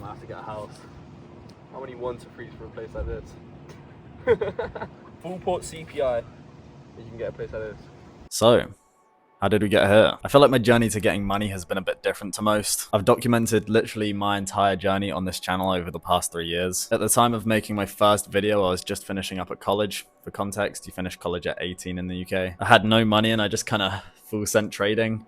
might have to get a house. How many ones are free for a place like this? Full port CPI. You can get a place like this. So, how did we get here? I feel like my journey to getting money has been a bit different to most. I've documented literally my entire journey on this channel over the past 3 years. At the time of making my first video, I was just finishing up at college. For context, you finish college at 18 in the UK. I had no money and I just kind of full sent trading.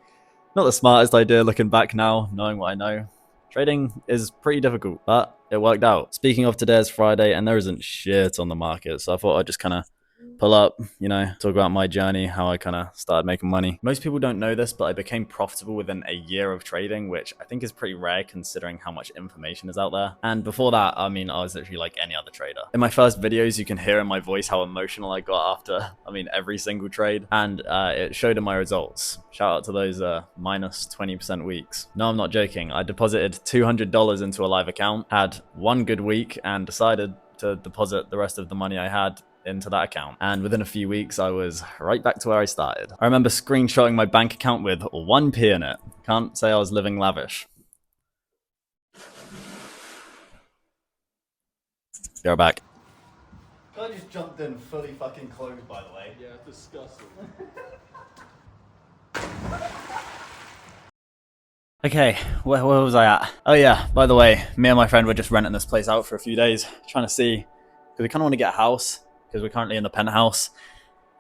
Not the smartest idea looking back now, knowing what I know. Trading is pretty difficult, but it worked out. Speaking of, today is Friday and there isn't shit on the market, so I thought I'd just kind of pull up, you know, talk about my journey, how I kind of started making money. Most people don't know this, but I became profitable within a year of trading, which I think is pretty rare considering how much information is out there. And before that, I mean, I was literally like any other trader. In my first videos, you can hear in my voice how emotional I got after, every single trade, and it showed in my results. Shout out to those minus 20% weeks. No, I'm not joking. I deposited $200 into a live account, had one good week, and decided to deposit the rest of the money I had into that account, and within a few weeks I was right back to where I started. I remember screenshotting my bank account with 1p in it. Can't say I was living lavish. Be right back. I just jumped in fully fucking clothed, by the way. Yeah, it's disgusting. Okay, where was I at? Oh yeah, by the way, me and my friend were just renting this place out for a few days, trying to see, because we kind of want to get a house, because we're currently in the penthouse.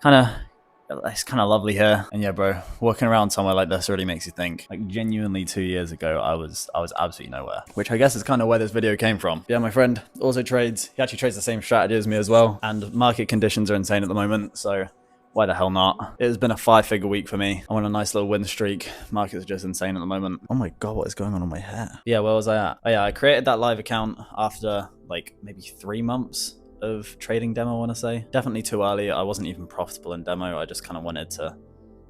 It's kind of lovely here. And yeah, bro, walking around somewhere like this already makes you think. Like, genuinely 2 years ago, I was absolutely nowhere, which I guess is kind of where this video came from. Yeah, my friend also trades. He actually trades the same strategy as me as well. And market conditions are insane at the moment, so why the hell not? It has been a 5-figure week for me. I'm on a nice little win streak. Market's just insane at the moment. Oh my god, what is going on in my hair? Yeah, where was I at? Oh yeah, I created that live account after like maybe 3 months of trading demo, I want to say. Definitely too early. I wasn't even profitable in demo. I just kind of wanted to,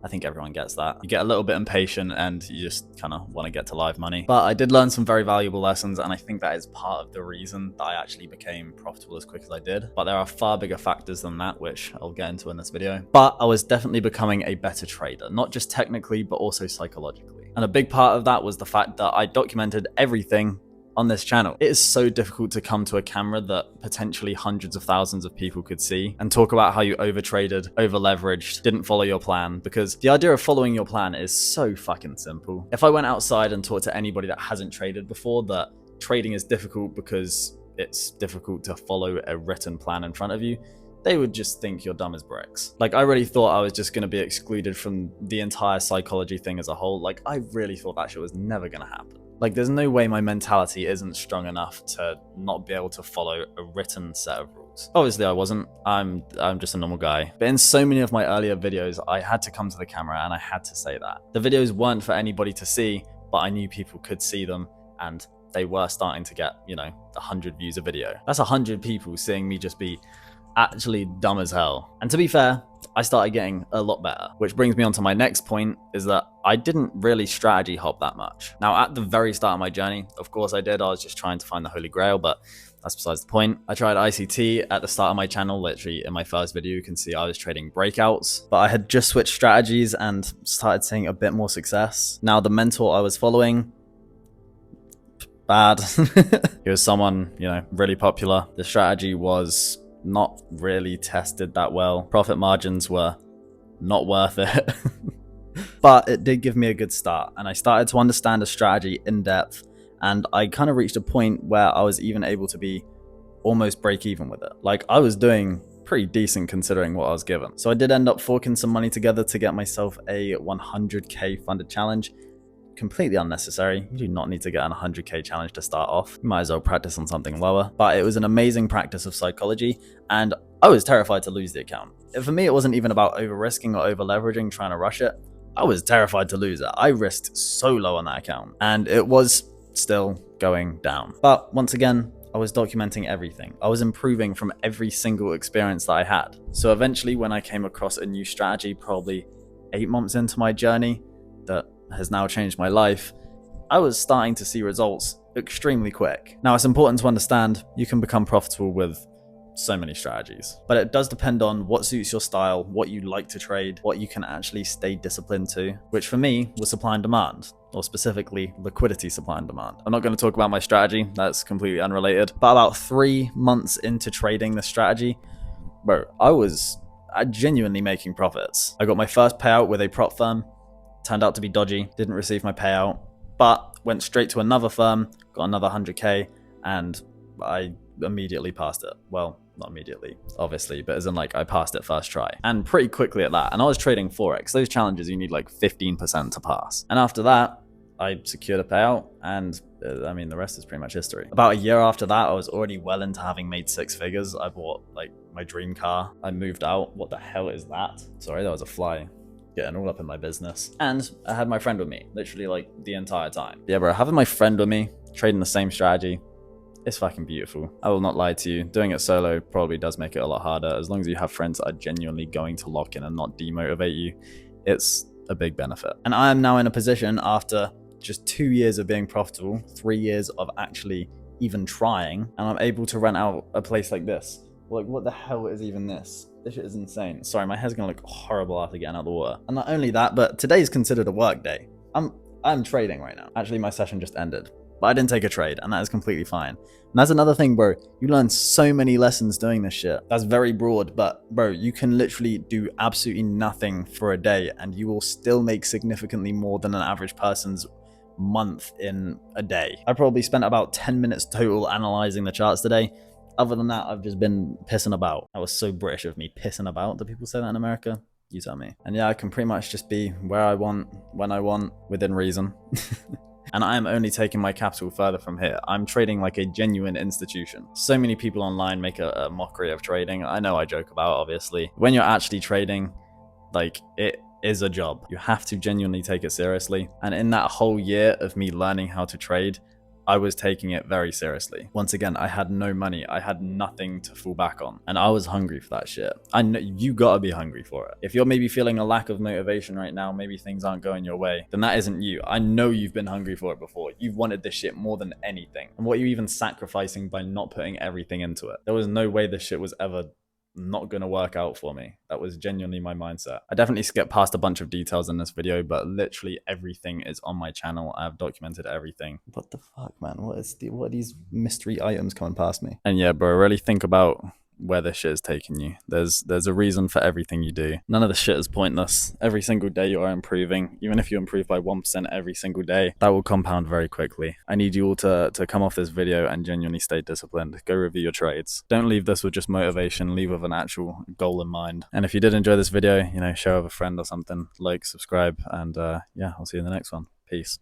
I think everyone gets that. You get a little bit impatient and you just kind of want to get to live money. But I did learn some very valuable lessons, and I think that is part of the reason that I actually became profitable as quick as I did. But there are far bigger factors than that, which I'll get into in this video. But I was definitely becoming a better trader, not just technically, but also psychologically. And a big part of that was the fact that I documented everything on this channel. It is so difficult to come to a camera that potentially hundreds of thousands of people could see and talk about how you overtraded, over leveraged, didn't follow your plan, because the idea of following your plan is so fucking simple. If I went outside and talked to anybody that hasn't traded before that trading is difficult because it's difficult to follow a written plan in front of you, they would just think you're dumb as bricks. Like, I really thought I was just going to be excluded from the entire psychology thing as a whole. Like, I really thought that shit was never going to happen. Like, there's no way my mentality isn't strong enough to not be able to follow a written set of rules. Obviously I wasn't. I'm just a normal guy. But in so many of my earlier videos, I had to come to the camera and I had to say that. The videos weren't for anybody to see, but I knew people could see them, and they were starting to get, 100 views a video. That's 100 people seeing me just be actually dumb as hell. And to be fair, I started getting a lot better, which brings me on to my next point, is that I didn't really strategy hop that much. Now, at the very start of my journey, of course I did. I was just trying to find the holy grail, but that's besides the point. I tried ICT at the start of my channel. Literally in my first video, you can see I was trading breakouts, but I had just switched strategies and started seeing a bit more success. Now, the mentor I was following, bad. He was someone, really popular. The strategy was not really tested that well. Profit margins were not worth it. But it did give me a good start, and I started to understand a strategy in depth, and I kind of reached a point where I was even able to be almost break even with it. Like, I was doing pretty decent considering what I was given. So I did end up forking some money together to get myself a 100k funded challenge. Completely unnecessary. You do not need to get an 100k challenge to start off. You might as well practice on something lower. But it was an amazing practice of psychology, and I was terrified to lose the account. For me, it wasn't even about over risking or over leveraging, trying to rush it. I was terrified to lose it. I risked so low on that account, and it was still going down. But once again, I was documenting everything. I was improving from every single experience that I had. So eventually, when I came across a new strategy, probably 8 months into my journey, that has now changed my life, I was starting to see results extremely quick. Now, it's important to understand you can become profitable with so many strategies. But it does depend on what suits your style, what you like to trade, what you can actually stay disciplined to, which for me was supply and demand, or specifically liquidity, supply and demand. I'm not going to talk about my strategy, that's completely unrelated. But about 3 months into trading this strategy, bro, I was genuinely making profits. I got my first payout with a prop firm, turned out to be dodgy, didn't receive my payout, but went straight to another firm, got another 100k, and I immediately passed it. Well, not immediately, obviously, but as in like I passed it first try, and pretty quickly at that. And I was trading Forex. Those challenges, you need like 15% to pass. And after that, I secured a payout, and I mean, the rest is pretty much history. About a year after that, I was already well into having made 6 figures. I bought like my dream car. I moved out. What the hell is that? Sorry, that was a fly getting all up in my business. And I had my friend with me, literally like the entire time. Yeah, bro, having my friend with me, trading the same strategy, it's fucking beautiful. I will not lie to you. Doing it solo probably does make it a lot harder. As long as you have friends that are genuinely going to lock in and not demotivate you, it's a big benefit. And I am now in a position after just 2 years of being profitable, 3 years of actually even trying, and I'm able to rent out a place like this. Like, what the hell is even this? This shit is insane. Sorry, my hair's gonna look horrible after getting out of the water. And not only that, but today's considered a work day. I'm trading right now. Actually, my session just ended, but I didn't take a trade, and that is completely fine. And that's another thing, bro. You learn so many lessons doing this shit. That's very broad, but bro, you can literally do absolutely nothing for a day, and you will still make significantly more than an average person's month in a day. I probably spent about 10 minutes total analyzing the charts today. Other than that, I've just been pissing about. That was so British of me, pissing about. Do people say that in America? You tell me. And yeah, I can pretty much just be where I want, when I want, within reason. And I am only taking my capital further from here. I'm trading like a genuine institution. So many people online make a mockery of trading. I know I joke about, obviously. When you're actually trading, like, it is a job. You have to genuinely take it seriously. And in that whole year of me learning how to trade, I was taking it very seriously. Once again, I had no money. I had nothing to fall back on. And I was hungry for that shit. I know you gotta be hungry for it. If you're maybe feeling a lack of motivation right now, maybe things aren't going your way, then that isn't you. I know you've been hungry for it before. You've wanted this shit more than anything. And what are you even sacrificing by not putting everything into it? There was no way this shit was ever not gonna work out for me. That was genuinely my mindset. I definitely skipped past a bunch of details in this video, but literally everything is on my channel. I've documented everything. What the fuck, man? What are these mystery items coming past me? And yeah, bro, really think about where this shit is taking you. There's a reason for everything you do. None of this shit is pointless. Every single day you are improving. Even if you improve by 1% every single day, that will compound very quickly. I need you all to come off this video and genuinely stay disciplined. Go review your trades. Don't leave this with just motivation. Leave with an actual goal in mind. And if you did enjoy this video, you know, share with a friend or something. Like, subscribe, and yeah, I'll see you in the next one. Peace.